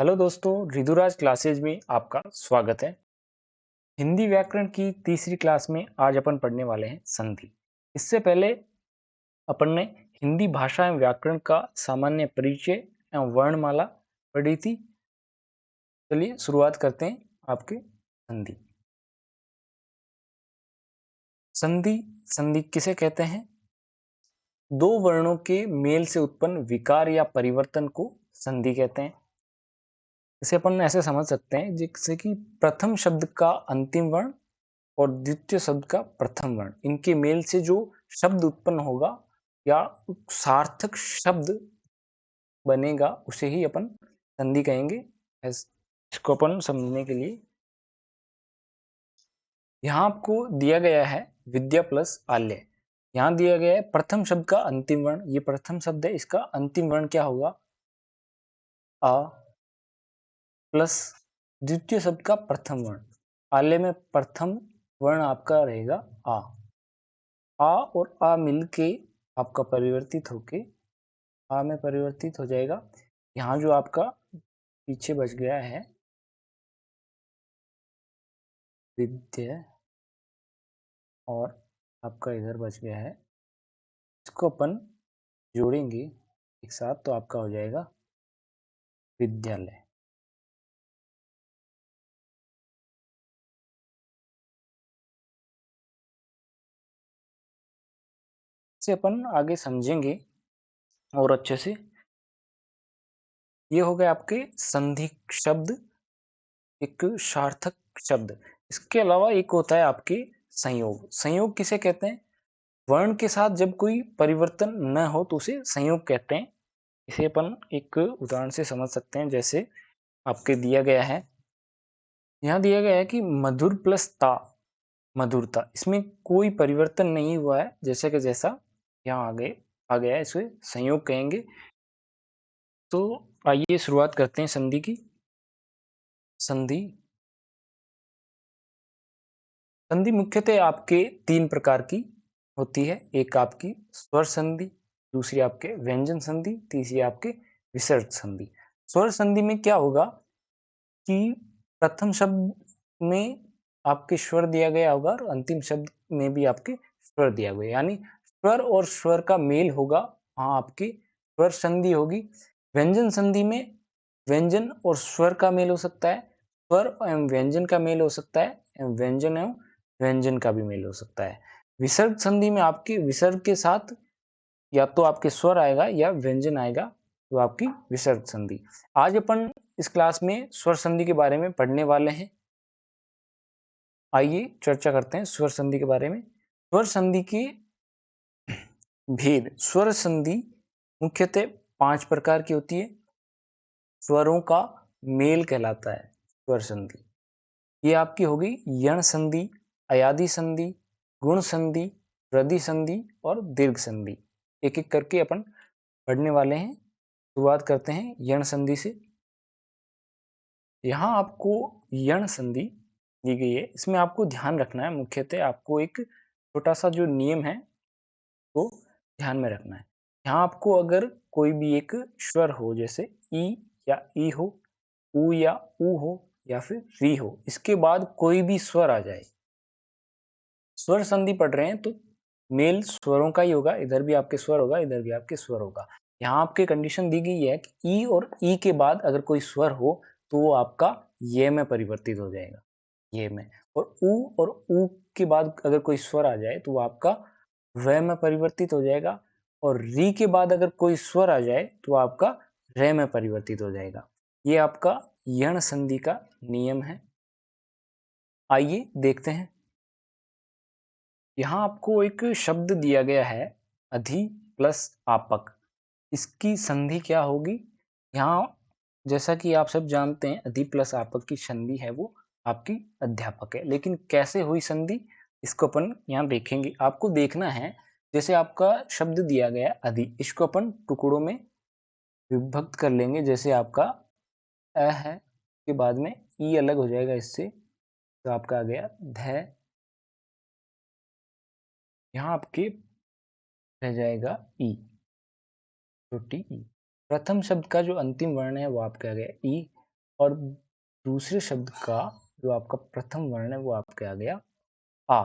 Hello दोस्तों, रिदुराज classes में आपका स्वागत है। हिंदी व्याकरण की तीसरी क्लास में आज अपन पढ़ने वाले हैं संधि। इससे पहले अपन ने हिंदी भाषा एवं व्याकरण का सामान्य परिचय एवं वर्णमाला पढ़ी थी। चलिए शुरुआत करते हैं आपके संधि। संधि संधि किसे कहते हैं? दो वर्णों के मेल से उत्पन्न विकार या परिवर्तन को संधि कहते हैं। इसे अपन ऐसे समझ सकते हैं जैसे कि प्रथम शब्द का अंतिम वर्ण और द्वितीय शब्द का प्रथम वर्ण, इनके मेल से जो शब्द उत्पन्न होगा या सार्थक शब्द बनेगा उसे ही अपन संधि कहेंगे। इसको अपन समझने के लिए यहाँ आपको दिया गया है विद्या प्लस आल्य। यहाँ दिया गया है प्रथम शब्द का अंतिम वर्ण, ये प्रथम शब्द है, इसका अंतिम वर्ण क्या होगा? आ प्लस द्वितीय शब्द का प्रथम वर्ण। आल्य में प्रथम वर्ण आपका रहेगा आ। आ और आ मिलके आपका परिवर्तित होके आ में परिवर्तित हो जाएगा। यहाँ जो आपका पीछे बच गया है विद्या और आपका इधर बच गया है, इसको अपन जोड़ेंगे एक साथ तो आपका हो जाएगा विद्यालय। इसे अपन आगे समझेंगे और अच्छे से। ये हो गए आपके संधि शब्द, एक सार्थक शब्द। इसके अलावा एक होता है आपके संयोग। संयोग किसे कहते हैं? वर्ण के साथ जब कोई परिवर्तन न हो तो उसे संयोग कहते हैं। इसे अपन एक उदाहरण से समझ सकते हैं, जैसे आपके दिया गया है, यहाँ दिया गया है कि मधुर प्लस ता मधुरता, इसमें कोई परिवर्तन नहीं हुआ है, जैसे कि जैसा यहाँ आगे आ गया है, इसे संयोग कहेंगे। तो आइए शुरुआत करते हैं संधि की। संधि संधि मुख्यतः आपके तीन प्रकार की होती है। एक आपकी स्वर संधि, दूसरी आपके व्यंजन संधि, तीसरी आपके विसर्ग संधि। स्वर संधि में क्या होगा कि प्रथम शब्द में आपके स्वर दिया गया होगा और अंतिम शब्द में भी आपके स्वर दिया गया, यानी स्वर और स्वर का मेल होगा, वहां आपकी स्वर संधि होगी। व्यंजन संधि में व्यंजन और स्वर का मेल हो सकता है, स्वर एवं व्यंजन का मेल हो सकता है, एवं व्यंजन एवं व्यंजन का भी मेल हो सकता है। विसर्ग संधि में आपके विसर्ग के साथ या तो आपके स्वर आएगा या व्यंजन आएगा, तो आपकी विसर्ग संधि। आज अपन इस क्लास में स्वर संधि के बारे में पढ़ने वाले हैं। आइए चर्चा करते हैं स्वर संधि के बारे में। स्वर संधि के भेद। स्वर संधि मुख्यतः 5 प्रकार की होती है। स्वरों का मेल कहलाता है स्वर संधि। ये आपकी होगी यण संधि, अयादि संधि, गुण संधि, वृद्धि संधि और दीर्घ संधि। एक एक करके अपन पढ़ने वाले हैं। शुरुआत करते हैं यण संधि से। यहाँ आपको यण संधि दी गई है, इसमें आपको ध्यान रखना है, मुख्यतः आपको एक छोटा सा जो नियम है वो ध्यान में रखना है। यहाँ आपको अगर कोई भी एक स्वर हो, जैसे ई या ई हो, उ या उ हो या फिर री हो, इसके बाद कोई भी स्वर आ जाए, स्वर संधि पढ़ रहे हैं तो मेल स्वरों का ही होगा, इधर भी आपके स्वर होगा, इधर भी आपके स्वर होगा। यहाँ आपके कंडीशन दी गई है कि ई और ई के बाद अगर कोई स्वर हो तो वो आपका ये में परिवर्तित हो जाएगा, ये में। और उ के बाद अगर कोई स्वर आ जाए तो वो आपका व में परिवर्तित हो जाएगा, और री के बाद अगर कोई स्वर आ जाए तो आपका रे में परिवर्तित हो जाएगा। ये आपका यण संधि का नियम है। आइए देखते हैं। यहाँ आपको एक शब्द दिया गया है अधि प्लस आपक। इसकी संधि क्या होगी? यहाँ जैसा कि आप सब जानते हैं अधि प्लस आपक की संधि है वो आपकी अध्यापक है, लेकिन कैसे हुई संधि इसको अपन यहाँ देखेंगे। आपको देखना है, जैसे आपका शब्द दिया गया अधि, इसको अपन टुकड़ों में विभक्त कर लेंगे। जैसे आपका अ है के बाद में ई अलग हो जाएगा इससे, तो आपका आ गया ध। यहाँ आपके रह जाएगा ई, छोटी ई। प्रथम शब्द का जो अंतिम वर्ण है वो आपका आ गया ई। और दूसरे शब्द का जो आपका प्रथम वर्ण है वो आपके आ गया आ,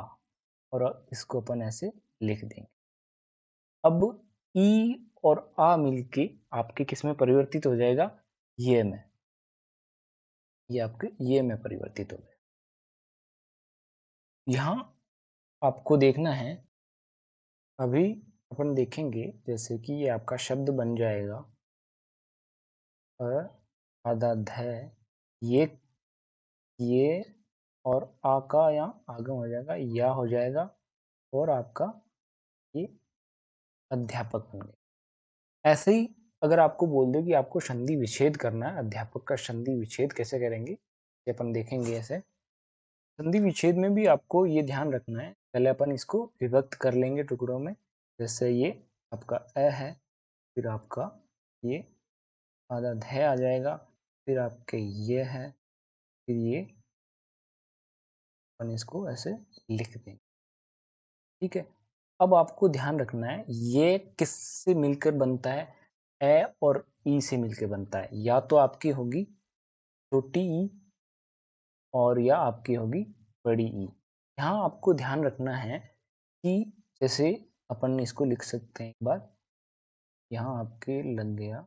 और इसको अपन ऐसे लिख देंगे। अब ई और आ मिलके आपके किस में परिवर्तित हो जाएगा, ये में, ये आपके ये में परिवर्तित हो गया। यहाँ आपको देखना है, अभी अपन देखेंगे जैसे कि ये आपका शब्द बन जाएगा आधा ध, ये और आ का यहाँ आगम हो जाएगा, या हो जाएगा, और आपका ये अध्यापक बन गया। ऐसे ही अगर आपको बोल दे कि आपको संधि विच्छेद करना है, अध्यापक का संधि विच्छेद कैसे करेंगे ये अपन देखेंगे। ऐसे संधि विच्छेद में भी आपको ये ध्यान रखना है, पहले अपन इसको विभक्त कर लेंगे टुकड़ों में। जैसे ये आपका अ है, फिर आपका ये आधा ध आ जाएगा, फिर आपके ये है, फिर ये अपन इसको ऐसे लिख देंगे। ठीक है, अब आपको ध्यान रखना है ये किससे मिलकर बनता है, ए और ई से मिलकर बनता है। या तो आपकी होगी छोटी ई और या आपकी होगी बड़ी ई। यहाँ आपको ध्यान रखना है कि जैसे अपन इसको लिख सकते हैं एक बार, यहाँ आपके लग गया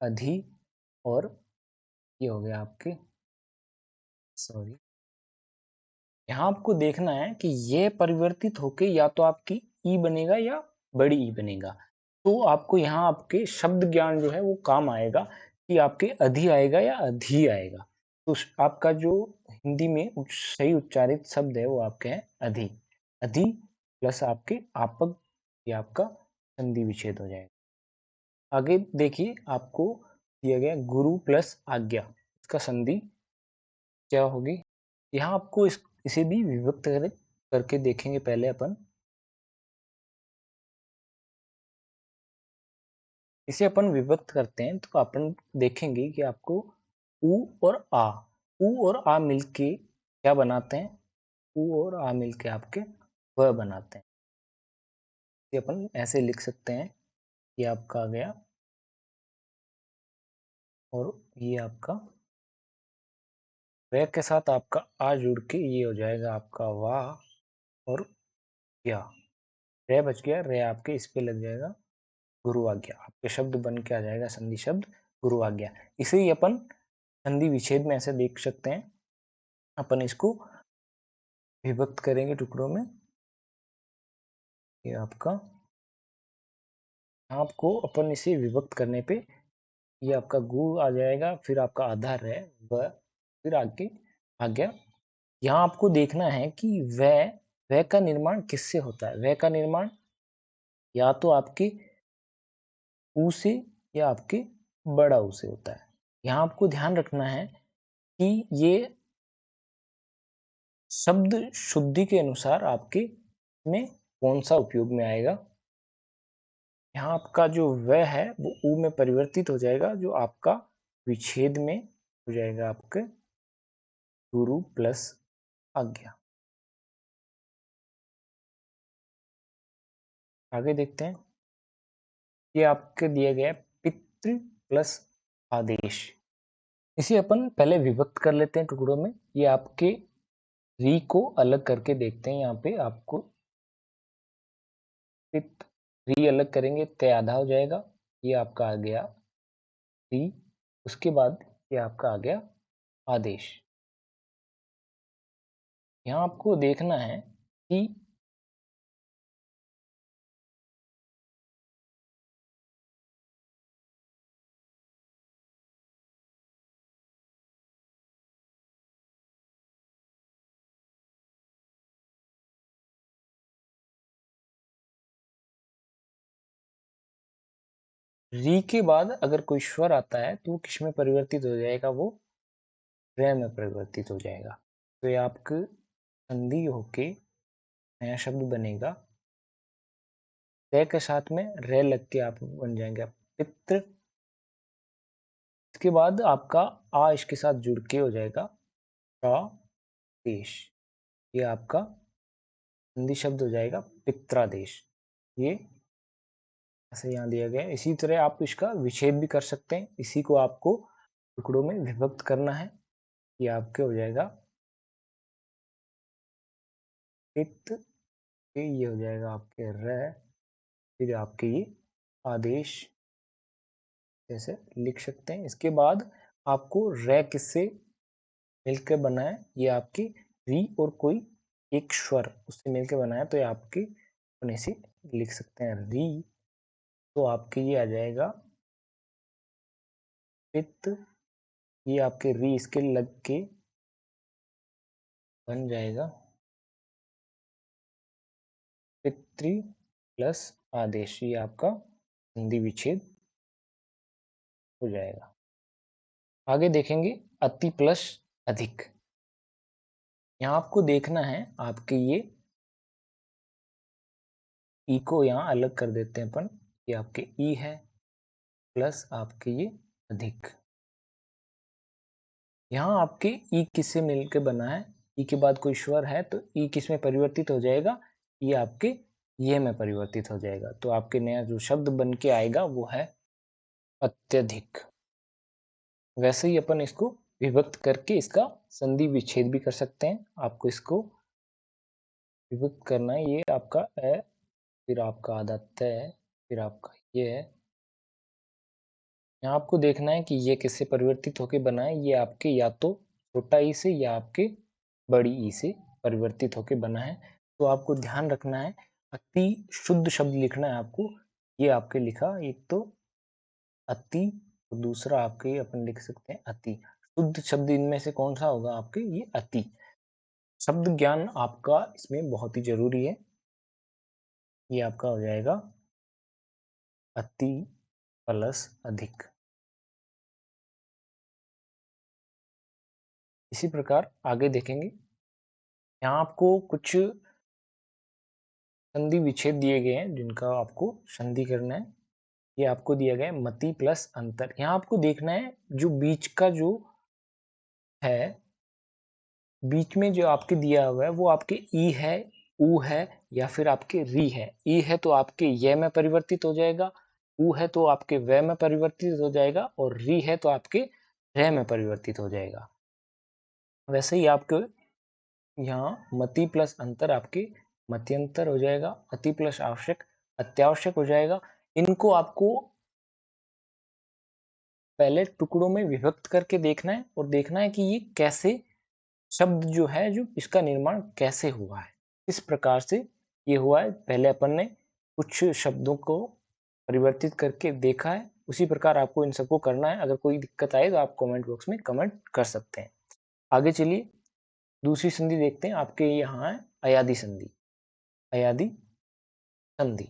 अधि, और ये हो गया आपके, सॉरी, यहाँ आपको देखना है कि ये परिवर्तित होके या तो आपकी ई बनेगा या बड़ी ई बनेगा। तो आपको यहाँ आपके शब्द ज्ञान जो है वो काम आएगा कि आपके अधि आएगा या अधि आएगा। तो आपका जो हिंदी में सही उच्चारित शब्द है वो आपके है अधि। अधि प्लस आपके आपक, ये आपका संधि विच्छेद हो जाएगा। आगे देखिए आपको दिया गया गुरु प्लस आज्ञा, इसका संधि क्या होगी। यहाँ आपको इसे भी विभक्त करके देखेंगे पहले अपन। इसे अपन विभक्त करते हैं तो अपन देखेंगे कि आपको उ और आ, उ और आ मिलके क्या बनाते हैं, उ और आ मिलके आपके व बनाते हैं। ये अपन ऐसे लिख सकते हैं, ये आपका आ गया और ये आपका व के साथ आपका आ जुड़ के ये हो जाएगा आपका वाह, और या रे बच गया, रे आपके इस पे लग जाएगा गुरु आज्ञा, आपके शब्द बन के आ जाएगा संधि शब्द गुरु आज्ञा। इसे ही अपन संधि विच्छेद में ऐसे देख सकते हैं। अपन इसको विभक्त करेंगे टुकड़ों में, ये आपका, आपको अपन इसे विभक्त करने पे ये आपका गु आ जाएगा, फिर आपका आधार है व, फिर आगे आज्ञा। यहाँ आपको देखना है कि वह का निर्माण किससे होता है। वह का निर्माण या तो आपके ऊ से या आपके बड़ा ऊ से होता है। यहाँ आपको ध्यान रखना है कि ये शब्द शुद्धि के अनुसार आपके में कौन सा उपयोग में आएगा। यहाँ आपका जो व है वो ऊ में परिवर्तित हो जाएगा, जो आपका विच्छेद में हो जाएगा आपके गुरु प्लस आज्ञा। आगे देखते हैं, ये आपके दिया गया पितृ प्लस आदेश। इसे अपन पहले विभक्त कर लेते हैं टुकड़ों में। ये आपके री को अलग करके देखते हैं, यहाँ पे आपको पित री अलग करेंगे ते आधा हो जाएगा, ये आपका आ गया री, उसके बाद ये आपका आ गया आदेश। यहाँ आपको देखना है कि री के बाद अगर कोई स्वर आता है तो वो किस में परिवर्तित हो जाएगा, वो रे में परिवर्तित हो जाएगा। तो ये आपके संधि होके नया शब्द बनेगा, रे के साथ में रे लग के आप बन जाएंगे पितृ। इसके बाद आपका आ इसके साथ जुड़ के हो जाएगा का देश, ये आपका हिंदी शब्द हो जाएगा पित्रादेश। ये ऐसे यहाँ दिया गया है। इसी तरह आप इसका विच्छेद भी कर सकते हैं। इसी को आपको टुकड़ों में विभक्त करना है। ये आपके हो जाएगा पित्त, ये हो जाएगा आपके र, फिर आपके ये आदेश जैसे लिख सकते हैं। इसके बाद आपको रे किससे मिलकर बना है, ये आपकी री और कोई एक स्वर उससे मिलकर बना है, तो ये आपके अपने से लिख सकते हैं री, तो आपके ये आ जाएगा पित्त, ये आपके री इसके लग के बन जाएगा पितृ प्लस आदेश, ये आपका संधि विच्छेद हो जाएगा। आगे देखेंगे अति प्लस अधिक। यहाँ आपको देखना है आपके ये ई को यहाँ अलग कर देते हैं अपन, ये आपके ई है प्लस आपके ये अधिक। यहाँ आपके ई किससे मिलकर बना है, ई के बाद कोई स्वर है तो ई किस में परिवर्तित हो जाएगा, ये आपके ये में परिवर्तित हो जाएगा, तो आपके नया जो शब्द बन के आएगा वो है अत्यधिक। वैसे ही अपन इसको विभक्त करके इसका संधि विच्छेद भी कर सकते हैं। आपको इसको विभक्त करना है, ये आपका है, फिर आपका आधा तय, फिर आपका ये है। यहाँ आपको देखना है कि ये किससे परिवर्तित होके बना है, ये आपके या तो छोटा ई से या आपके बड़ी ई से परिवर्तित होके बना है। तो आपको ध्यान रखना है, अति शुद्ध शब्द लिखना है आपको। ये आपके लिखा एक तो अति, और दूसरा आपके अपन लिख सकते हैं अति। शुद्ध शब्द इनमें से कौन सा होगा आपके, ये अति। शब्द ज्ञान आपका इसमें बहुत ही जरूरी है। ये आपका हो जाएगा अति प्लस अधिक। इसी प्रकार आगे देखेंगे, यहाँ आपको कुछ संधि विच्छेद दिए गए हैं जिनका आपको संधि करना है। ये आपको दिया गया है मति प्लस अंतर। यहाँ आपको देखना है जो बीच का जो है, बीच में जो आपके दिया हुआ है वो आपके ई है, ऊ है, या फिर आपके री है। ई है तो आपके ये में परिवर्तित हो जाएगा, ऊ है तो आपके वे में परिवर्तित हो जाएगा, और री है तो आपके रे में परिवर्तित हो जाएगा। वैसे ही आपके यहाँ मति प्लस अंतर आपके मत्यंतर हो जाएगा, अति प्लस आवश्यक अत्यावश्यक हो जाएगा। इनको आपको पहले टुकड़ों में विभक्त करके देखना है और देखना है कि ये कैसे शब्द जो है, जो इसका निर्माण कैसे हुआ है, किस प्रकार से ये हुआ है। पहले अपन ने कुछ शब्दों को परिवर्तित करके देखा है, उसी प्रकार आपको इन सबको करना है। अगर कोई दिक्कत आए तो आप कमेंट बॉक्स में कमेंट कर सकते हैं। आगे चलिए दूसरी संधि देखते हैं। आपके यहाँ है अयादि संधि। अयादि संधि,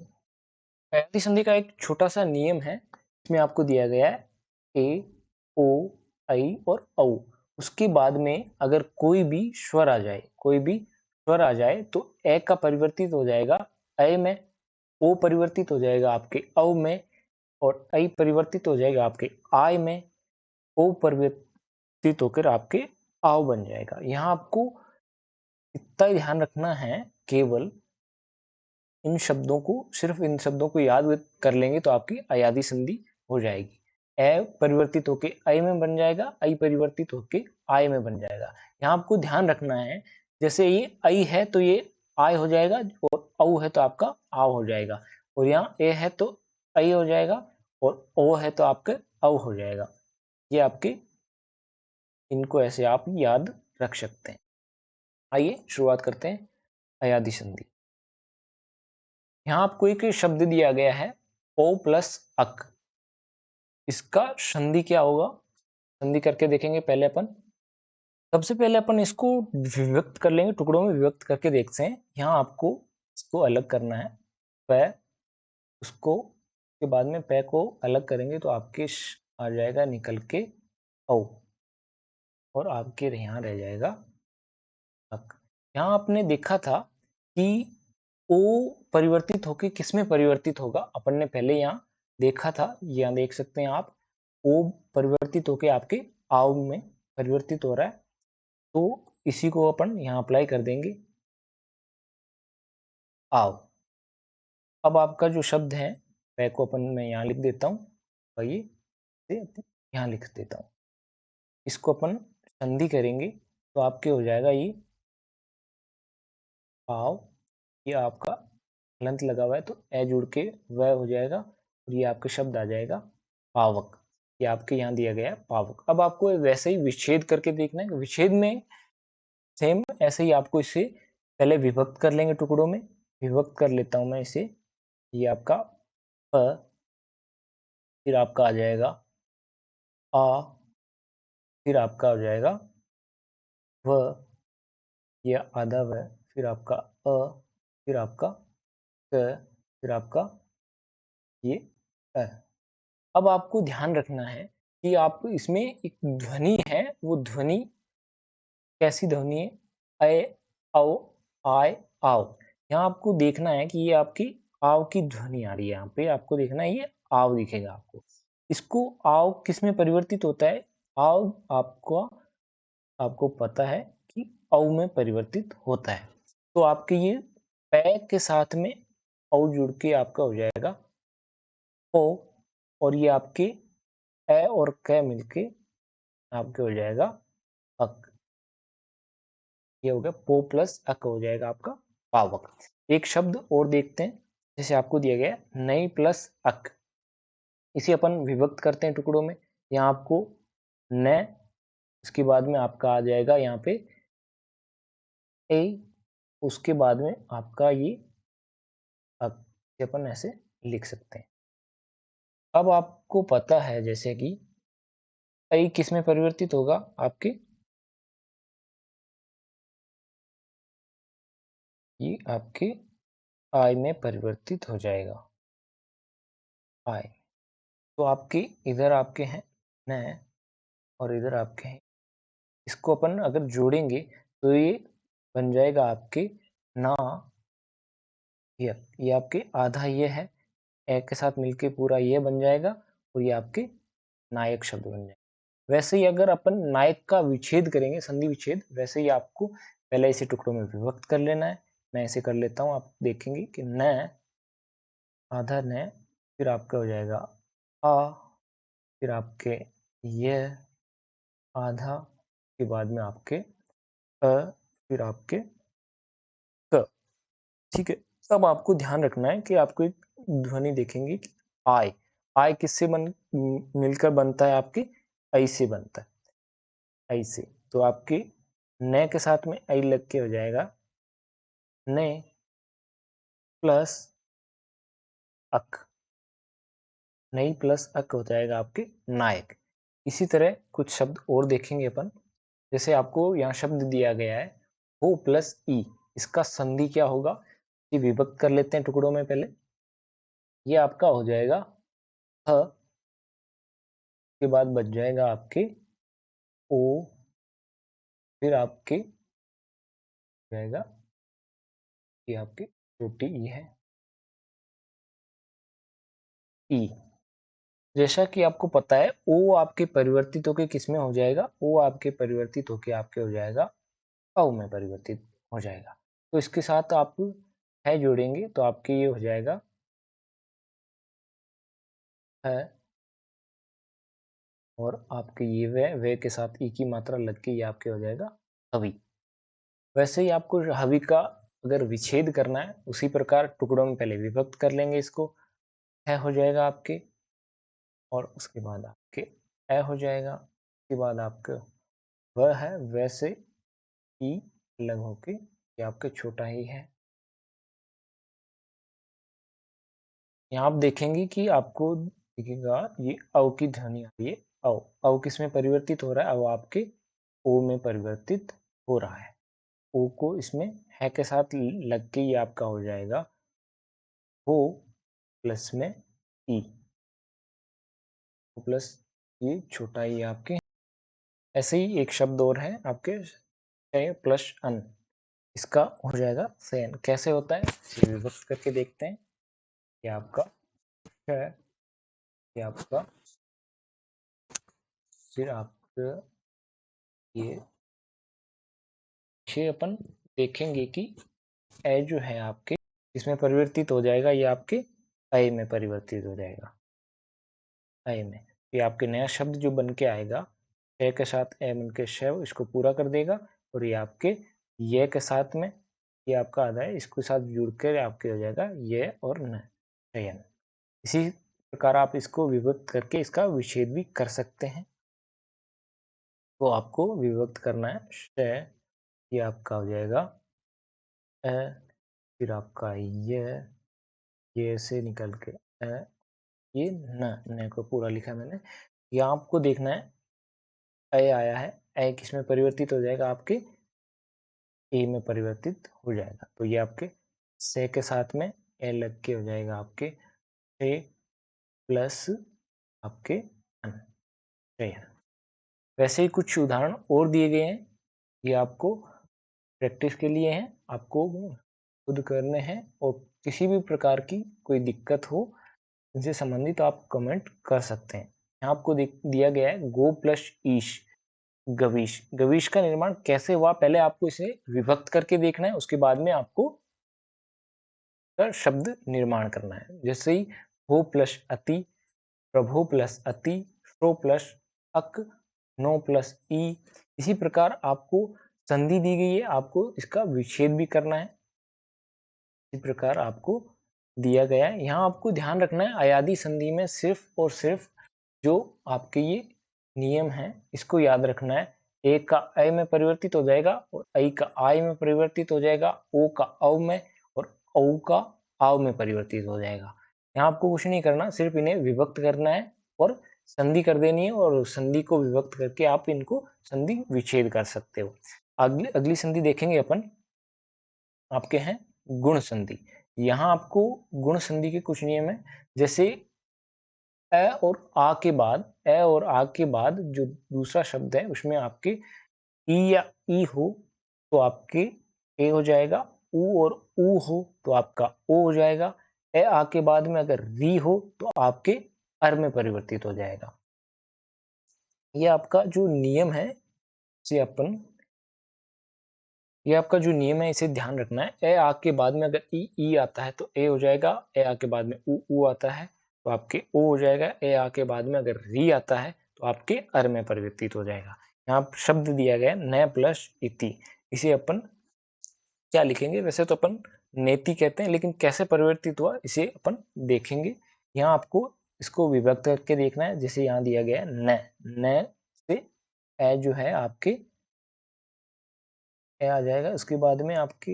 अयादि संधि का एक छोटा सा नियम है, इसमें आपको दिया गया है ए, ओ, आई और औ। उसके बाद में अगर कोई भी स्वर आ जाए, कोई भी स्वर आ जाए तो ए का परिवर्तित हो जाएगा अ में, ओ परिवर्तित हो जाएगा आपके औ में, और आई परिवर्तित हो जाएगा आपके आय में, ओ परिवर्तित होकर आपके आओ बन जाएगा। यहाँ आपको इतना ही ध्यान रखना है, केवल इन शब्दों को, सिर्फ इन शब्दों को याद कर लेंगे तो आपकी अयादि संधि हो जाएगी। ए परिवर्तित होके आई में बन जाएगा, आई परिवर्तित होके आय में बन जाएगा। यहाँ आपको ध्यान रखना है, जैसे ये आई है तो ये आय हो जाएगा, और औ है तो आपका आव हो जाएगा, और यहाँ ए है तो आई हो जाएगा, और ओ है तो आपका औ हो जाएगा। ये आपके, इनको ऐसे आप याद रख सकते हैं। आइए शुरुआत करते हैं अयादि संधि। यहाँ आपको एक शब्द दिया गया है ओ प्लस अक। इसका संधि क्या होगा, संधि करके देखेंगे पहले अपन। सबसे पहले अपन इसको विभक्त कर लेंगे, टुकड़ों में विभक्त करके देखते हैं। यहाँ आपको इसको अलग करना है, पै, उसको के बाद में पै को अलग करेंगे तो आपके आ जाएगा निकल के औ, और आपके यहाँ रह जाएगा अक। यहाँ आपने देखा था कि ओ परिवर्तित होके किस में परिवर्तित होगा, अपन ने पहले यहाँ देखा था। यहाँ देख सकते हैं आप, ओ परिवर्तित होके आपके आव में परिवर्तित हो रहा है, तो इसी को अपन यहाँ अप्लाई कर देंगे आव। अब आपका जो शब्द है वह को अपन मैं यहाँ लिख देता हूँ, आइए यहाँ लिख देता हूँ। इसको अपन संधि करेंगे तो आपके हो जाएगा ये पाव, ये आपका हलंत लगा हुआ है तो ए जुड़ के वह हो जाएगा और ये आपके शब्द आ जाएगा पावक। ये आपके यहाँ दिया गया है पावक। अब आपको वैसे ही विच्छेद करके देखना है। विच्छेद में सेम ऐसे ही आपको इसे पहले विभक्त कर लेंगे टुकड़ों में। विभक्त कर लेता हूं मैं इसे। ये आपका प, फिर आपका आ जाएगा आ, फिर आपका हो जाएगा व, ये आधा व, फिर आपका अ, फिर आपका क, फिर आपका ये अ। अब आपको ध्यान रखना है कि आप इसमें एक ध्वनि है, वो ध्वनि कैसी ध्वनि है, अ, औ, आय, आओ। यहाँ आपको देखना है कि ये आपकी आव की ध्वनि आ रही है। यहाँ पे आपको देखना है ये आव दिखेगा आपको। इसको आव किस में परिवर्तित होता है? आव आपको पता है कि औ में परिवर्तित होता है। तो आपके ये पै के साथ में औ जुड़ के आपका हो जाएगा ओ, और ये आपके ए और क मिलके आपके हो जाएगा अक। ये हो गया पो प्लस अक हो जाएगा आपका पावक। एक शब्द और देखते हैं, जैसे आपको दिया गया नई प्लस अक। इसे अपन विभक्त करते हैं टुकड़ों में। यहाँ आपको न, उसके बाद में आपका आ जाएगा यहाँ पे ए, उसके बाद में आपका ये अक। अपन ऐसे लिख सकते हैं। अब आपको पता है जैसे कि ऐ किस में परिवर्तित होगा आपके, ये आपके आय में परिवर्तित हो जाएगा। आय तो आपके इधर आपके हैं न और इधर आपके हैं। इसको अपन अगर जोड़ेंगे तो ये बन जाएगा आपके ना, ये आपके आधा ये है, ए के साथ मिलके पूरा ये बन जाएगा और ये आपके नायक शब्द बन जाएगा। वैसे ही अगर अपन नायक का विच्छेद करेंगे, संधि विच्छेद, वैसे ही आपको पहले इसे टुकड़ों में विभक्त कर लेना है। मैं ऐसे कर लेता हूँ, आप देखेंगे कि न, आधा न, फिर आपका हो जाएगा आ, फिर आपके ये आधा के बाद में आपके अ, फिर आपके क। ठीक है। अब आपको ध्यान रखना है कि आपको एक ध्वनि देखेंगे कि आय। आय किससे मिलकर बनता है? आपके ऐ से बनता है। ऐ से तो आपके न के साथ में ऐ लग के हो जाएगा ने प्लस अक। नई प्लस अक हो जाएगा आपके नायक। इसी तरह कुछ शब्द और देखेंगे अपन। जैसे आपको यहाँ शब्द दिया गया है हो प्लस ई, इसका संधि क्या होगा? ये विभक्त कर लेते हैं टुकड़ों में पहले। ये आपका हो जाएगा ह, के बाद बच जाएगा आपके ओ, फिर आपके जाएगा ये आपकी छोटी ई है ई। जैसा कि आपको पता है ओ आपके परिवर्तित होके किस में हो जाएगा? ओ आपके परिवर्तित होके आपके हो जाएगा औ में परिवर्तित हो जाएगा। तो इसके साथ आप है जोड़ेंगे तो आपके ये हो जाएगा है, और आपके ये वे के साथ ई की मात्रा लग के ये आपके हो जाएगा हवि। वैसे ही आपको हवि का अगर विच्छेद करना है उसी प्रकार टुकड़ों में पहले विभक्त कर लेंगे इसको। है हो जाएगा आपके, और उसके बाद आपके ए हो जाएगा, उसके बाद आपका वह है, वैसे ई अलग होके ये आपके छोटा ही है। यहाँ आप देखेंगे कि आपको दिखेगा ये औ की ध्वनि आ रही है। औ औ किस में परिवर्तित हो रहा है? औ आपके ओ में परिवर्तित हो रहा है। ओ को इसमें है के साथ लग के ये आपका हो जाएगा हो प्लस में ई, प्लस ये छोटा ई आपके। ऐसे ही एक शब्द और है आपके प्लस अन, इसका हो जाएगा सेन। कैसे होता है ये विभक्त करके देखते हैं। ये आपका है, ये आपका, फिर आपका ये अपन देखेंगे कि ए जो है आपके इसमें परिवर्तित हो जाएगा, ये आपके ऐ में परिवर्तित हो जाएगा। ऐ में ये आपके नया शब्द जो बन के आएगा ए के साथ ए बन के शैव इसको पूरा कर देगा, और ये आपके ये के साथ में ये आपका आधा है, इसके साथ जुड़ कर आपके हो जाएगा ये और न शयन। इसी प्रकार आप इसको विभक्त करके इसका विच्छेद भी कर सकते हैं। तो आपको विभक्त करना है श, ये आपका हो जाएगा अ, फिर आपका ये से निकल के ये न को पूरा लिखा मैंने। यहाँ आपको देखना है आया है, किस में परिवर्तित हो जाएगा, आपके ए में परिवर्तित हो जाएगा। तो ये आपके से के साथ में ए लग के हो जाएगा आपके ए प्लस आपके अन। वैसे ही कुछ उदाहरण और दिए गए हैं, ये आपको प्रैक्टिस के लिए हैं, आपको खुद करने हैं, और किसी भी प्रकार की कोई दिक्कत हो इनसे संबंधित आप कमेंट कर सकते हैं। यहाँ आपको दिया गया है गो प्लस ईश गवीश। गवीश का निर्माण कैसे हुआ, पहले आपको इसे विभक्त करके देखना है, उसके बाद में आपको शब्द निर्माण करना है। जैसे ही हो प्लस अति, प्रभो प्लस अति, श्रो प्लस अक, नो प्लस ई। इसी प्रकार आपको संधि दी गई है, आपको इसका विच्छेद भी करना है। इसी प्रकार आपको दिया गया है। यहाँ आपको ध्यान रखना है अयादी संधि में सिर्फ और सिर्फ जो आपके ये नियम है इसको याद रखना है। ए का ऐ में परिवर्तित हो जाएगा, और ऐ का आय में परिवर्तित हो जाएगा, ओ का औ में, और औ का आव में परिवर्तित हो जाएगा। यहाँ आपको कुछ नहीं करना, सिर्फ इन्हें विभक्त करना है और संधि कर देनी है, और संधि को विभक्त करके आप इनको संधि विच्छेद कर सकते हो। अगली संधि देखेंगे अपन, आपके हैं गुण संधि। यहाँ आपको गुण संधि के कुछ नियम है। जैसे ए और आ के बाद जो दूसरा शब्द है उसमें आपके ई या ई हो तो आपके ए हो जाएगा, ऊ और ऊ हो तो आपका ओ हो जाएगा। ए आ के बाद में अगर री हो तो आपके अर में परिवर्तित हो जाएगा। ये आपका जो नियम है ये आपका जो नियम है इसे ध्यान रखना है। ए आ के बाद में अगर ई आता है तो ए हो जाएगा, ए आ के बाद में ऊ आता है तो आपके ओ हो जाएगा, ए आ के बाद में अगर री आता है तो आपके अर में परिवर्तित हो जाएगा। यहाँ शब्द दिया गया न प्लस इति, इसे अपन क्या लिखेंगे, वैसे तो अपन नेति कहते हैं, लेकिन कैसे परिवर्तित हुआ इसे अपन देखेंगे। यहाँ आपको इसको विभक्त करके देखना है। जैसे यहाँ दिया गया न से ए जो है आपके ए आ जाएगा, उसके बाद में आपकी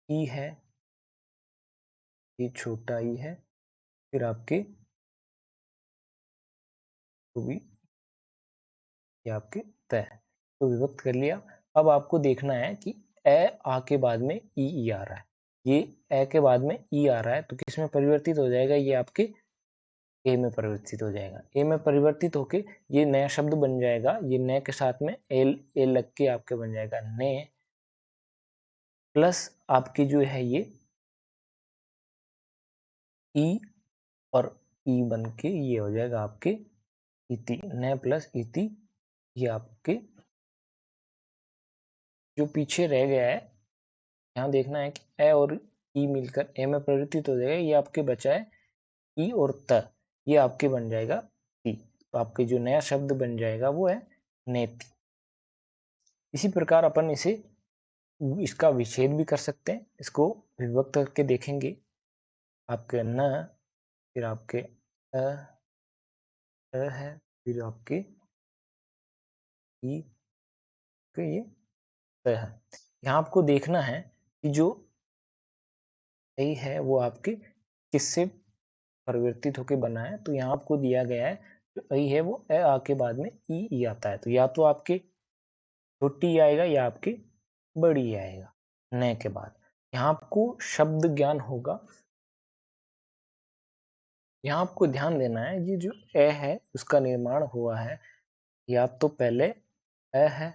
ई है, ये छोटा ई है, फिर आपके तो भी ये आपके तय, तो विभक्त कर लिया। अब आपको देखना है कि ए आ के बाद में ई आ रहा है, ये ए के बाद में ई आ रहा है तो किस में परिवर्तित हो जाएगा, ये आपके ए में परिवर्तित हो जाएगा। ए में परिवर्तित होके ये नया शब्द बन जाएगा, ये नए के साथ में ए लग के आपके बन जाएगा ने, प्लस आपकी जो है ये ई, और ई बन के ये हो जाएगा आपके इति, न प्लस इति। ये आपके जो पीछे रह गया है, यहाँ देखना है कि ए और ई मिलकर ए में परिवर्तित हो जाएगा, ये आपके बचा है ई और त, ये आपके बन जाएगा ती। तो आपके जो नया शब्द बन जाएगा वो है नेति। इसी प्रकार अपन इसका विच्छेद भी कर सकते हैं, इसको विभक्त करके देखेंगे। आपके न, फिर आपके है, फिर आपके ई, ये है। यहाँ आपको देखना है कि जो ए है वो आपके किससे परिवर्तित होकर बना है। तो यहाँ आपको दिया गया है जो ए है वो ए आ के बाद में ई आता है, तो या तो आपके छोटी आएगा या आपके बड़ी आएगा न के बाद। यहाँ आपको शब्द ज्ञान होगा, यहाँ आपको ध्यान देना है ये जो ए है उसका निर्माण हुआ है या तो पहले ए है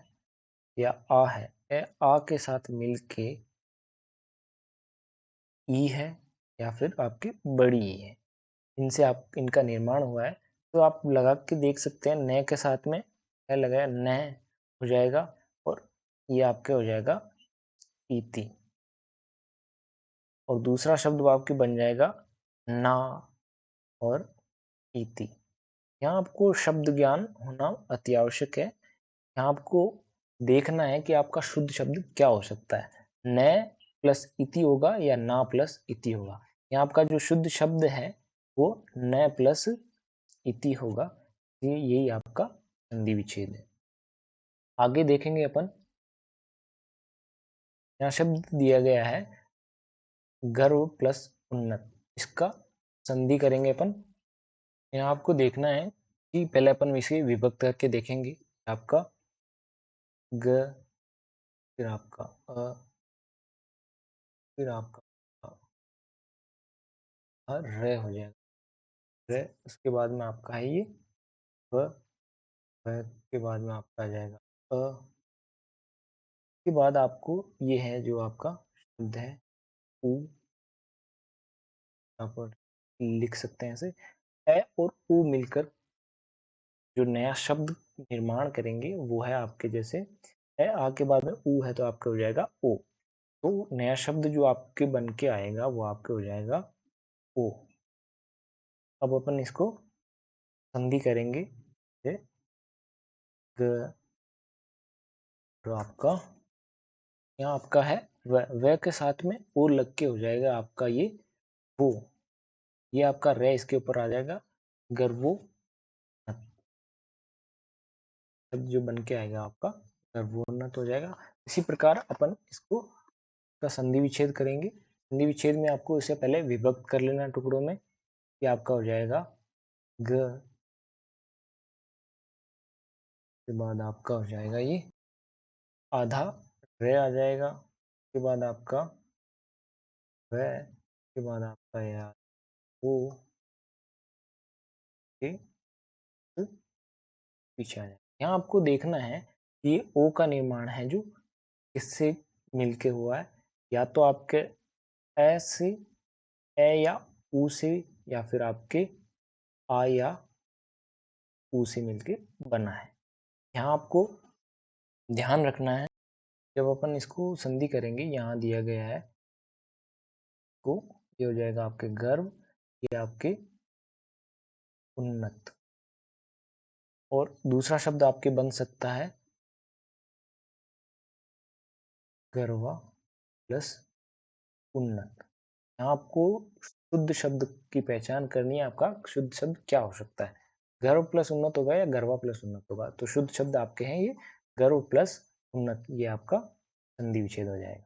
या आ है, ए आ के साथ मिलके ई है, या फिर आपकी बड़ी ई है, इनसे आप इनका निर्माण हुआ है। तो आप लगा के देख सकते हैं, न के साथ में ए लगाया न हो जाएगा, और ये आपके हो जाएगा इति, और दूसरा शब्द आपके बन जाएगा ना और इति। यहाँ आपको शब्द ज्ञान होना अति आवश्यक है। यहाँ आपको देखना है कि आपका शुद्ध शब्द क्या हो सकता है, न प्लस इति होगा या ना प्लस इति होगा। यहाँ आपका जो शुद्ध शब्द है वो न प्लस इति होगा, ये यही आपका संधि विच्छेद है। आगे देखेंगे अपन, यहाँ शब्द दिया गया है गर्व प्लस उन्नत, इसका संधि करेंगे अपन। यहाँ आपको देखना है कि पहले अपन इसे विभक्त करके देखेंगे, आपका ग, फिर आपका अ, फिर आपका र हो जाएगा, र उसके बाद में आपका है ये व, के बाद में आपका आ जाएगा अ, के बाद आपको ये है जो आपका शब्द है उ, यहाँ पर लिख सकते हैं ऐसे, ए और उ मिलकर जो नया शब्द निर्माण करेंगे वो है आपके जैसे ए आ के बाद में उ है तो आपका हो जाएगा ओ, तो नया शब्द जो आपके बन के आएगा वो आपके हो जाएगा ओ। अब अपन इसको संधि करेंगे, ग, तो आपका यहाँ आपका है व के साथ में ओ लग के हो जाएगा आपका ये वो, ये आपका रे इसके ऊपर आ जाएगा, गर्वो शब्द जो बन के आएगा आपका गर्वोन्नत हो जाएगा। इसी प्रकार अपन इसको का संधि विच्छेद करेंगे। संधि विच्छेद में आपको इसे पहले विभक्त कर लेना टुकड़ों में, ये आपका हो जाएगा ग, के बाद आपका हो जाएगा ये आधा रे आ जाएगा, के बाद आपका व, के बाद आपका यार वो के पीछे आ जाएगा। यहाँ आपको देखना है कि ये ओ का निर्माण है जो किससे मिलके हुआ है, या तो आपके ए से, ए या उ से, या फिर आपके आ या उ से मिलके बना है। यहाँ आपको ध्यान रखना है जब अपन इसको संधि करेंगे, यहाँ दिया गया है को, ये हो जाएगा आपके गर्व, ये आपके उन्नत, और दूसरा शब्द आपके बन सकता है गर्वा प्लस उन्नत। यहाँ आपको शुद्ध शब्द की पहचान करनी है, आपका शुद्ध शब्द क्या हो सकता है, गर्व प्लस उन्नत होगा या गर्वा प्लस उन्नत होगा। तो शुद्ध शब्द आपके हैं ये गर्व प्लस उन्नत, ये आपका संधि विच्छेद हो जाएगा।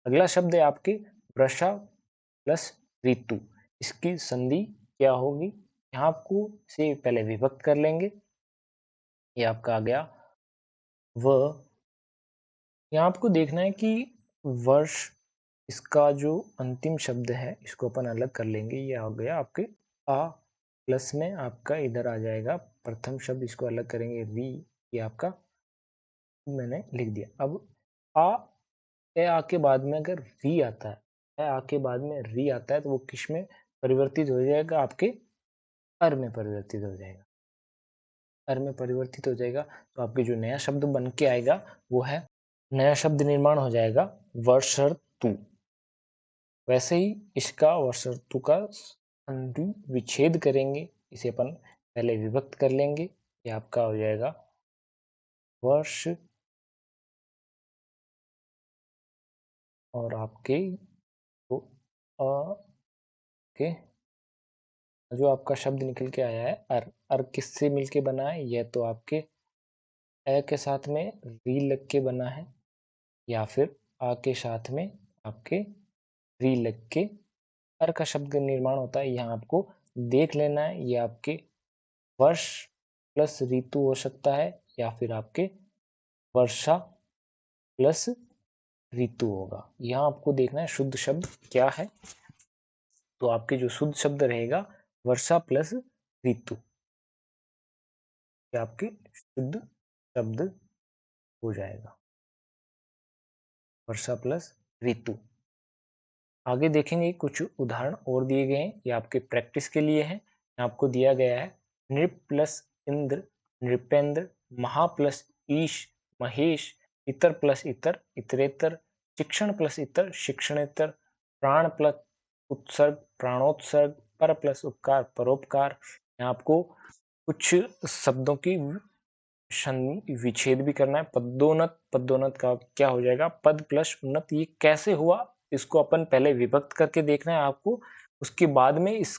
अगला शब्द है आपके वृषा प्लस ऋतु, इसकी संधि क्या होगी, यहाँ आपको से पहले विभक्त कर लेंगे, ये आपका आ गया व। यहाँ आपको देखना है कि वर्ष, इसका जो अंतिम शब्द है इसको अपन अलग कर लेंगे, ये आ गया आपके आ, प्लस में आपका इधर आ जाएगा प्रथम शब्द, इसको अलग करेंगे री, ये आपका मैंने लिख दिया। अब आ, ए आ के बाद में अगर री आता है, ए आ के बाद में री आता है तो वो किस में परिवर्तित हो जाएगा, आपके अर में परिवर्तित हो जाएगा, अर में परिवर्तित हो जाएगा। तो आपके जो नया शब्द बन के आएगा वो है, नया शब्द निर्माण हो जाएगा वर्षर्तु। वैसे ही इसका वर्षर्तु का संधि विच्छेद करेंगे, इसे अपन पहले विभक्त कर लेंगे, ये आपका हो जाएगा वर्ष, और आपके तो के जो आपका शब्द निकल के आया है अर किससे मिलके बना है, यह तो आपके ए के साथ में री लग के बना है, या फिर आ के साथ में आपके री लग के अर का शब्द निर्माण होता है। यहाँ आपको देख लेना है, ये आपके वर्ष प्लस ऋतु हो सकता है, या फिर आपके वर्षा प्लस ऋतु होगा। यहाँ आपको देखना है शुद्ध शब्द क्या है, तो आपके जो शुद्ध शब्द रहेगा वर्षा प्लस ऋतु, ये आपके शुद्ध शब्द हो जाएगा, वर्षा प्लस ऋतु। आगे देखेंगे कुछ उदाहरण और दिए गए हैं, ये आपके प्रैक्टिस के लिए है। आपको दिया गया है नृप प्लस इंद्र, नृपेंद्र, महा प्लस ईश, महेश, इतर प्लस इतर, इतरेतर, शिक्षण प्लस इतर, शिक्षणेतर, प्राण प्लस उत्सर्ग, प्राणोत्सर्ग, पर प्लस उपकार, परोपकार। यहाँ आपको कुछ शब्दों की संधि विच्छेद भी करना है। पदोन्नत, पदोन्नत का क्या हो जाएगा, पद प्लस उन्नत। ये कैसे हुआ, इसको अपन पहले विभक्त करके देखना है आपको, उसके बाद में इस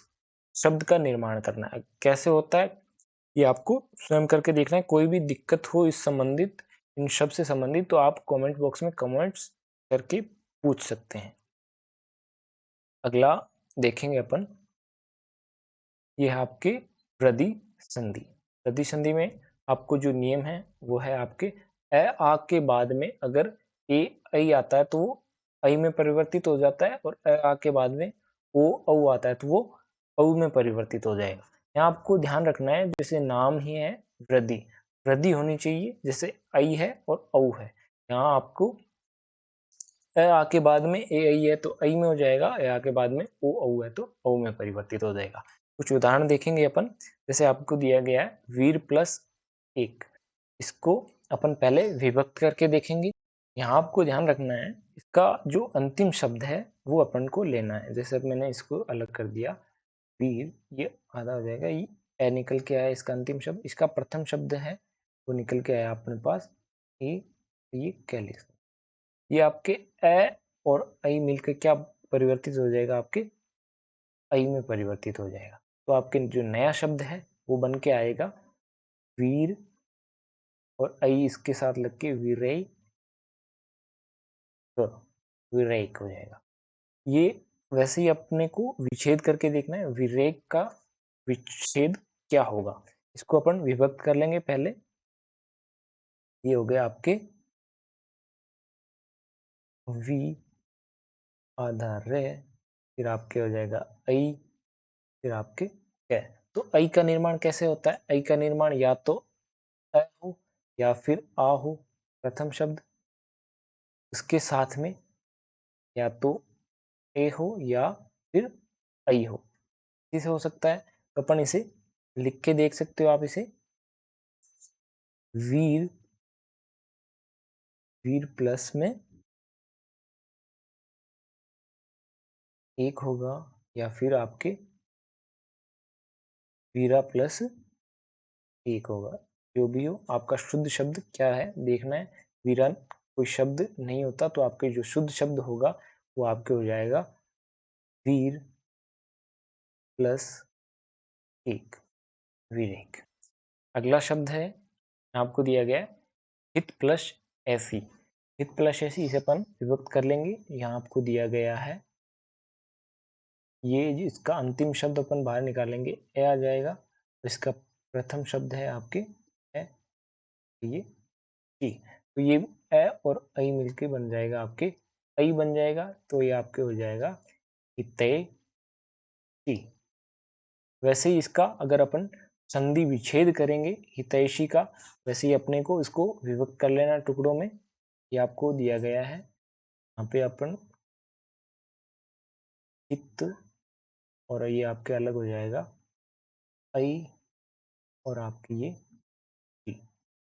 शब्द का निर्माण करना है। कैसे होता है ये आपको स्वयं करके देखना है। कोई भी दिक्कत हो इस संबंधित, इन शब्द से संबंधित, तो आप कमेंट बॉक्स में कमेंट्स करके पूछ सकते हैं। अगला देखेंगे अपन, ये है आपके वृद्धि संधि। वृद्धि संधि में आपको जो नियम है वो है आपके अ आ के बाद में अगर ए ऐ आता है तो वो ऐ में परिवर्तित हो जाता है, और अ आ के बाद में ओ औ आता है तो वो औ में परिवर्तित हो जाएगा। यहाँ आपको ध्यान रखना है, जैसे नाम ही है वृद्धि, वृद्धि होनी चाहिए, जैसे ऐ है और औ है। यहाँ आपको अ आ के बाद में ए ऐ है तो ऐ में हो जाएगा, ए आ के बाद में ओ औ है तो औ में परिवर्तित हो जाएगा। कुछ उदाहरण देखेंगे अपन, जैसे आपको दिया गया है वीर प्लस एक, इसको अपन पहले विभक्त करके देखेंगे। यहाँ आपको ध्यान रखना है, इसका जो अंतिम शब्द है वो अपन को लेना है। जैसे अब मैंने इसको अलग कर दिया, वीर, ये आधा हो जाएगा, ये ए निकल के आया इसका अंतिम शब्द, इसका प्रथम शब्द है वो निकल के आया अपने पास ए, ये क्या लिख, ये आपके ए और ऐ मिलकर क्या परिवर्तित हो जाएगा, आपके ऐ में परिवर्तित हो जाएगा। तो आपके जो नया शब्द है वो बन के आएगा वीर, और ऐ इसके साथ लग के वीरई, तो विरेक हो जाएगा। ये वैसे ही अपने को विच्छेद करके देखना है, विरेक का विच्छेद क्या होगा, इसको अपन विभक्त कर लेंगे पहले। ये हो गया आपके वी आधा रे, फिर आपके हो जाएगा ऐ, फिर आपके कै। तो ऐ का निर्माण कैसे होता है, ऐ का निर्माण या तो अ हो या फिर आ हो, प्रथम शब्द, उसके साथ में या तो ए हो या फिर ऐ हो, इसी से हो सकता है। तो अपन इसे लिख के देख सकते हो आप इसे, वीर, वीर प्लस में एक होगा, या फिर आपके वीरा प्लस एक होगा। जो भी हो, आपका शुद्ध शब्द क्या है देखना है। वीरा कोई शब्द नहीं होता, तो आपके जो शुद्ध शब्द होगा वो आपके हो जाएगा वीर प्लस एक, वीरेक। अगला शब्द है आपको दिया गया है हित प्लस ऐसी। हित प्लस ऐसी, इसे अपन विभक्त कर लेंगे। यहाँ आपको दिया गया है, ये इसका अंतिम शब्द अपन बाहर निकालेंगे, ए आ जाएगा। इसका प्रथम शब्द है आपके ए, ये टी, तो ये ए और ऐ मिलके बन जाएगा आपके ऐ बन जाएगा, तो ये आपके हो जाएगा हितै टी। वैसे ही इसका अगर अपन संधि विच्छेद करेंगे हितैषी का, वैसे ही अपने को इसको विभक्त कर लेना टुकड़ों में। ये आपको दिया गया है, यहाँ पे अपन हित, और ये आपके अलग हो जाएगा ऐ, और आपकी ये टी।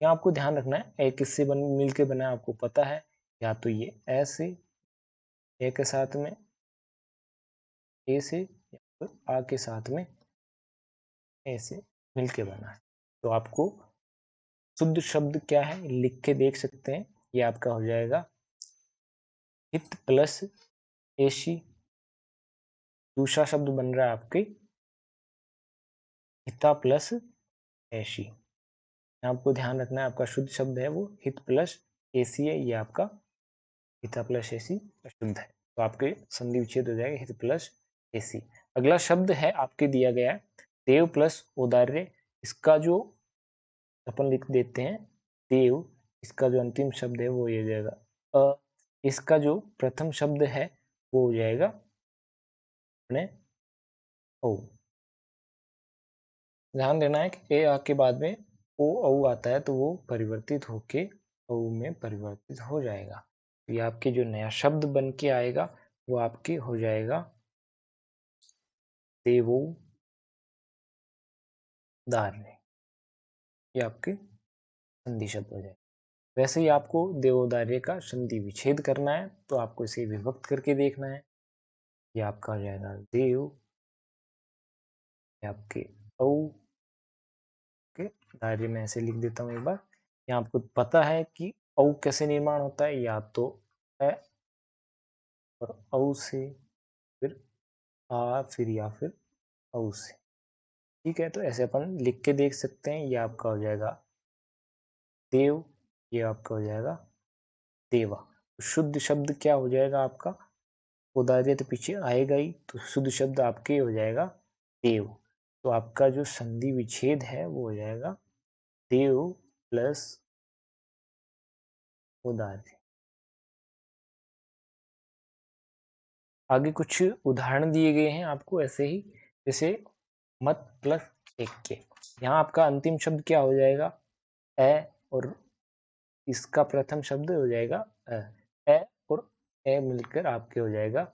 यहाँ आपको ध्यान रखना है ए किससे मिलके बना है आपको पता है, या तो ये ए से, ए के साथ में ए से, या फिर आ के साथ में ए से मिलके बना है। तो आपको शुद्ध शब्द क्या है लिख के देख सकते हैं। ये आपका हो जाएगा हित प्लस एशी, दूसरा शब्द बन रहा है आपके हिता प्लस एशी। आपको ध्यान रखना है, आपका शुद्ध शब्द है वो हित प्लस एसी है, ये आपका हिता प्लस एसी शुद्ध है। तो आपके संधि विच्छेद हो जाएगा हित प्लस एसी। अगला शब्द है आपके दिया गया है देव प्लस औदार्य। इसका जो अपन लिख देते हैं देव, इसका जो अंतिम शब्द है वो ये जाएगा अ, इसका जो प्रथम शब्द है वो हो जाएगा अपने ओ। ध्यान देना है कि ए आ के बाद में ओ औ आता है तो वो परिवर्तित होके औ में परिवर्तित हो जाएगा। ये आपके जो नया शब्द बन के आएगा वो आपके हो जाएगा देवो दार्य। ये आपके संधि शब्द हो जाएगा। वैसे ही आपको देवोदार्य का संधि विच्छेद करना है, तो आपको इसे विभक्त करके देखना है। ये आपका हो जाएगा देव, ये आपके औ के दार्य में ऐसे लिख देता हूँ एक बार, यहाँ आपको पता है कि औ कैसे निर्माण होता है, या तो अ और औ से, फिर आ, फिर या फिर औ से। ठीक है, तो ऐसे अपन लिख के देख सकते हैं। ये आपका हो जाएगा देव, ये आपका हो जाएगा देवा। तो शुद्ध शब्द क्या हो जाएगा आपका? उदाहरण तो पीछे आएगा ही, तो शुद्ध शब्द आपके हो जाएगा देव। तो आपका जो संधि विच्छेद है वो हो जाएगा देव प्लस उदाहरण। आगे कुछ उदाहरण दिए गए हैं आपको ऐसे ही, जैसे मत प्लस एक के। यहाँ आपका अंतिम शब्द क्या हो जाएगा? ए, और इसका प्रथम शब्द हो जाएगा अ। ए और ए मिलकर आपके हो जाएगा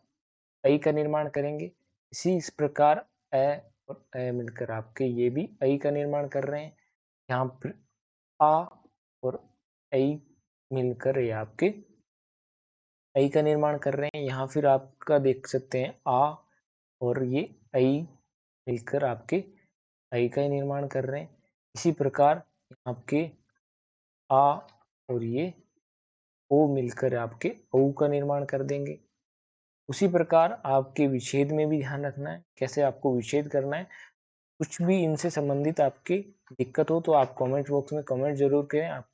ऐ का निर्माण करेंगे। इस प्रकार ए और ए मिलकर आपके ये भी ऐ का निर्माण कर रहे हैं। यहाँ पर आ और ऐ मिलकर ये आपके ऐ का निर्माण कर रहे हैं। यहाँ फिर आपका देख सकते हैं आ और ये ऐ मिलकर आपके ऐ का ही निर्माण कर रहे हैं। इसी प्रकार आपके आ और ये ओ मिलकर आपके औ का निर्माण कर देंगे। उसी प्रकार आपके विच्छेद में भी ध्यान रखना है, कैसे आपको विच्छेद करना है। कुछ भी इनसे संबंधित आपकी दिक्कत हो तो आप कमेंट बॉक्स में कमेंट जरूर करें आप,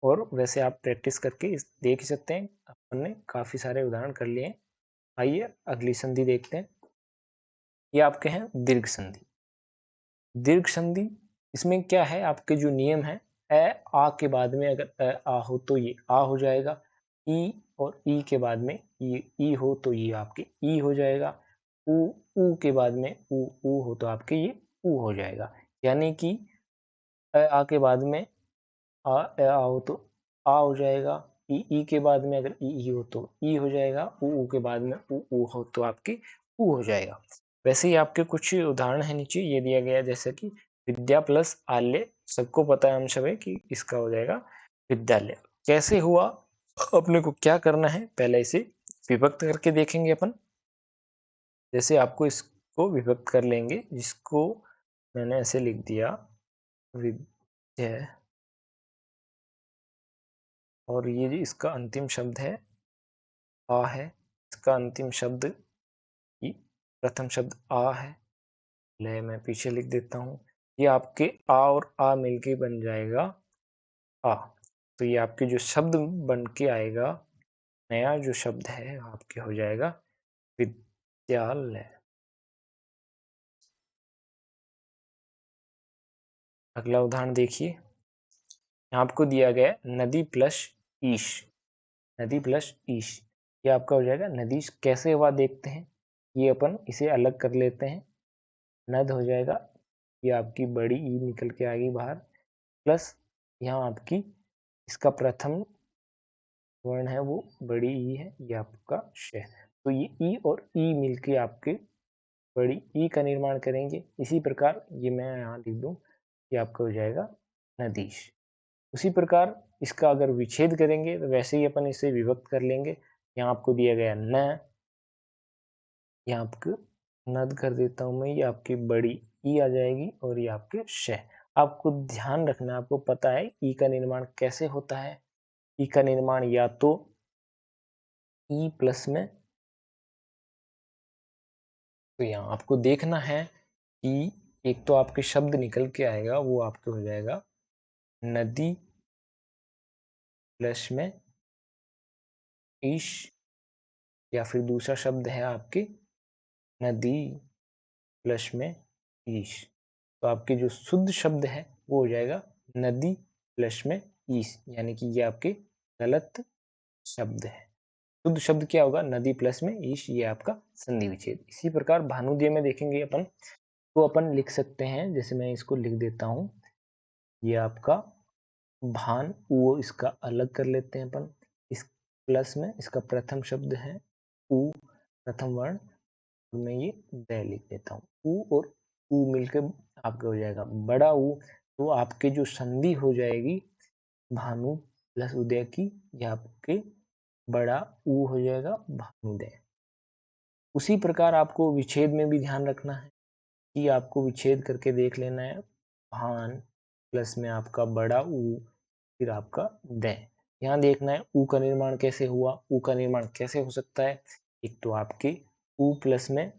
और वैसे आप प्रैक्टिस करके देख ही सकते हैं। अपन ने काफी सारे उदाहरण कर लिए हैं। आइए अगली संधि देखते हैं। ये आपके हैं दीर्घ संधि। दीर्घ संधि, इसमें क्या है, आपके जो नियम है, ए आ के बाद में अगर आ हो तो ये आ हो जाएगा, ई और ई के बाद में ई हो तो ये आपके ई हो जाएगा, ऊ के बाद में ऊ हो तो आपके ये ऊ हो जाएगा। यानी कि आ के बाद में आ हो तो आ हो जाएगा, ई के बाद में अगर ई हो तो ई हो जाएगा, ऊ के बाद में ऊ हो तो आपकी ऊ हो जाएगा। वैसे ही आपके कुछ उदाहरण है नीचे ये दिया गया, जैसे कि विद्या प्लस आल्य। सबको पता है हम सभी कि इसका हो जाएगा विद्यालय। कैसे हुआ, अपने को क्या करना है, पहले इसे विभक्त करके देखेंगे अपन। जैसे आपको इसको विभक्त कर लेंगे, जिसको मैंने ऐसे लिख दिया विद्या, और ये इसका अंतिम शब्द है आ है। इसका अंतिम शब्द प्रथम शब्द आ है। ले मैं पीछे लिख देता हूँ। ये आपके आ और आ मिलके बन जाएगा आ। तो ये आपके जो शब्द बन के आएगा, नया जो शब्द है आपके हो जाएगा विद्यालय। अगला उदाहरण देखिए। यहाँ आपको दिया गया नदी प्लस ईश। नदी प्लस ईश, ये आपका हो जाएगा नदीश। कैसे हुआ देखते हैं। ये अपन इसे अलग कर लेते हैं। नद हो जाएगा, ये आपकी बड़ी ई निकल के आएगी बाहर, प्लस यहाँ आपकी इसका प्रथम वर्ण है वो बड़ी ई है, ये आपका श। तो ये ई और ई मिलके आपके बड़ी ई का निर्माण करेंगे। इसी प्रकार ये मैं यहाँ लिख दूँ, ये आपका हो जाएगा नदीश। उसी प्रकार इसका अगर विच्छेद करेंगे तो वैसे ही अपन इसे विभक्त कर लेंगे। यहाँ आपको दिया गया न, यहाँ आपको नद कर देता हूँ मैं, ये आपकी बड़ी ई आ जाएगी और ये आपके श। आपको ध्यान रखना, आपको पता है ई का निर्माण कैसे होता है। ई का निर्माण या तो ई प्लस में, तो यहाँ आपको देखना है कि एक तो आपके शब्द निकल के आएगा, वो आपके हो जाएगा नदी प्लस में ईश, या फिर दूसरा शब्द है आपके नदी प्लस में ईश। तो आपके जो शुद्ध शब्द है वो हो जाएगा नदी प्लस में ईश, यानी कि ये आपके गलत शब्द है। शुद्ध शब्द क्या होगा, नदी प्लस में ईश, ये आपका संधि विच्छेद। इसी प्रकार भानुदीय में देखेंगे अपन, तो अपन लिख सकते हैं, जैसे मैं इसको लिख देता हूँ, ये आपका भान ऊ, इसका अलग कर लेते हैं अपन। इस प्लस में इसका प्रथम शब्द है ऊ, प्रथम वर्ण, मैं ये द लिख देता हूँ। ऊ और ऊ मिलकर आपका हो जाएगा बड़ा ऊ। तो आपके जो संधि हो जाएगी भानु प्लस उदय की, ये आपके बड़ा ऊ हो जाएगा भानुदय। उसी प्रकार आपको विच्छेद में भी ध्यान रखना है कि आपको विच्छेद करके देख लेना है। भान प्लस में आपका बड़ा ऊ फिर आपका द। यहाँ देखना है ऊ का निर्माण कैसे हुआ। ऊ का निर्माण कैसे हो सकता है, एक तो आपके ऊ प्लस में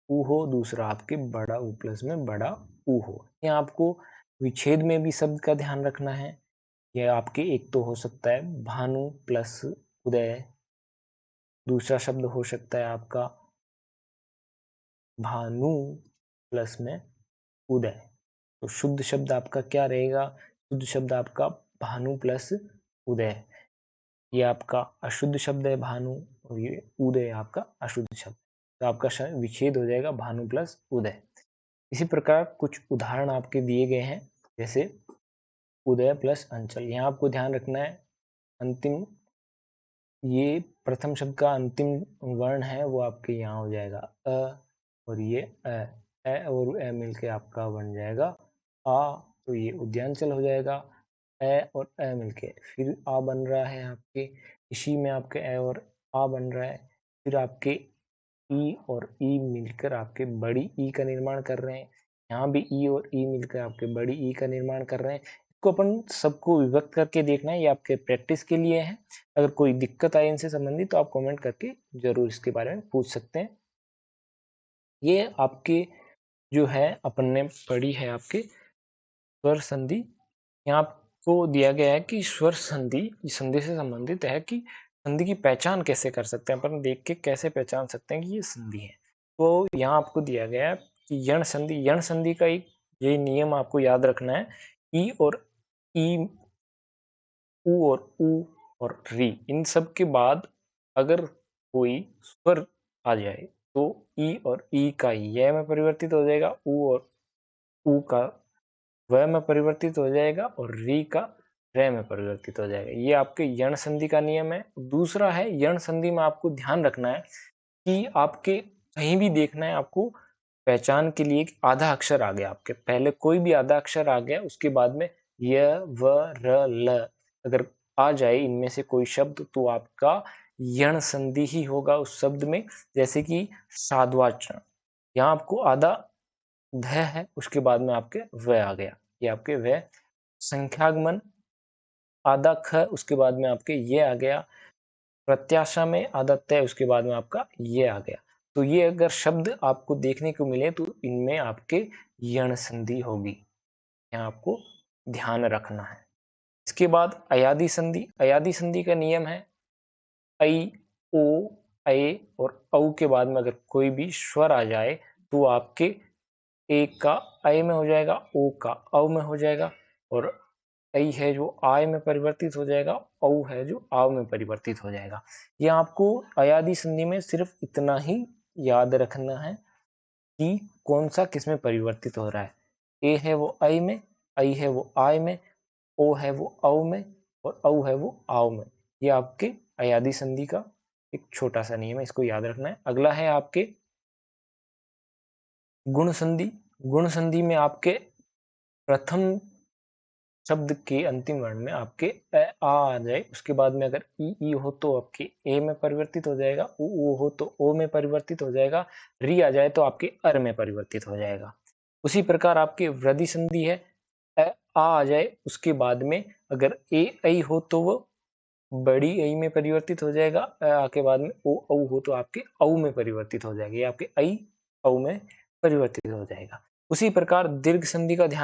ऊ हो, दूसरा आपके बड़ा ऊ प्लस में बड़ा ऊ हो। यहाँ आपको विच्छेद में भी शब्द का ध्यान रखना है। यह आपके एक तो हो सकता है भानु प्लस उदय, दूसरा शब्द हो सकता है आपका भानु प्लस में उदय। तो शुद्ध शब्द आपका क्या रहेगा, शुद्ध शब्द आपका भानु प्लस उदय। ये आपका अशुद्ध शब्द है भानु, और ये उदय आपका अशुद्ध शब्द। तो आपका विच्छेद हो जाएगा भानु प्लस उदय। इसी प्रकार कुछ उदाहरण आपके दिए गए हैं, जैसे उदय प्लस अंचल। यहाँ आपको ध्यान रखना है अंतिम, ये प्रथम शब्द का अंतिम वर्ण है वो आपके यहाँ हो जाएगा अ, और ये अ और ए मिलके आपका बन जाएगा आ, तो ये उद्यांचल हो जाएगा। ए और ए मिलके फिर आ बन रहा है आपके, इसी में आपके ए और आ बन रहा है। फिर आपके ई और ई मिलकर आपके बड़ी ई का निर्माण कर रहे हैं। यहाँ भी ई और ई मिलकर आपके बड़ी ई का निर्माण कर रहे हैं। इसको अपन सबको विभक्त करके देखना है, ये आपके प्रैक्टिस के लिए है। अगर कोई दिक्कत आए इनसे संबंधित तो आप कमेंट करके जरूर इसके बारे में पूछ सकते हैं। ये आपके जो है अपन ने पढ़ी है आपके स्वर संधि। यहाँ आपको दिया गया है कि स्वर संधि संधि से संबंधित है कि संधि की पहचान कैसे कर सकते हैं, अपन देख के कैसे पहचान सकते हैं कि ये संधि है। तो यहाँ आपको दिया गया है कि यण संधि, यण संधि का एक ये नियम आपको याद रखना है, ई और ई, ऊ और ऊ और री, इन सब के बाद अगर कोई स्वर आ जाए तो ई और ई का य में परिवर्तित हो जाएगा, ऊ और ऊ का व में परिवर्तित हो जाएगा, और री का रे में परिवर्तित हो जाएगा। ये आपके यण संधि का नियम है। दूसरा है यण संधि में आपको ध्यान रखना है कि आपके कहीं भी देखना है आपको पहचान के लिए आधा अक्षर आ गया, आपके पहले कोई भी आधा अक्षर आ गया, उसके बाद में य व र ल अगर आ जाए इनमें से कोई शब्द, तो आपका यण संधि ही होगा उस शब्द में। जैसे कि साधवाचरण, यहाँ आपको आधा ध है, उसके बाद में आपके व आ गया, ये आपके व। संख्यागमन आधा ख, उसके बाद में आपके ये आ गया। प्रत्याशा में आधा तय, उसके बाद में आपका ये आ गया। तो ये अगर शब्द आपको देखने को मिले तो इनमें आपके यण संधि होगी, यहाँ आपको ध्यान रखना है। इसके बाद अयादी संधि। अयादी संधि का नियम है ऐ, ओ, ए और औ के बाद में अगर कोई भी स्वर आ जाए तो आपके ए का ऐ में हो जाएगा, ओ का औ में हो जाएगा, और ऐ है जो आय में परिवर्तित हो जाएगा, औ है जो आव में परिवर्तित हो जाएगा। ये आपको अयादी संधि में सिर्फ इतना ही याद रखना है कि कौन सा किस में परिवर्तित हो रहा है। ए है वो ऐ में, ऐ है वो आय में, ओ है वो औ में, और औ है वो आव में। ये आपके अयादी संधि का एक छोटा सा नियम है, इसको याद रखना है। अगला है आपके गुण संधि। गुण संधि में आपके प्रथम शब्द के अंतिम वर्ण में आपके आ जाए, उसके बाद में अगर ई हो तो आपके ए में परिवर्तित हो जाएगा, ऊ हो तो ओ में परिवर्तित हो जाएगा, री आ जाए तो आपके अर में परिवर्तित हो जाएगा। उसी प्रकार आपकी वृद्धि संधि है, आ जाए उसके बाद में अगर ए ऐ हो तो वो बड़ी ऐ में परिवर्तित हो जाएगा, आ के बाद में ओ औ हो तो आपके औ में परिवर्तित हो जाएगा, ये आपके ऐ औ में परिवर्तित हो जाएगा। उसी प्रकार दीर्घ संधि का ध्यान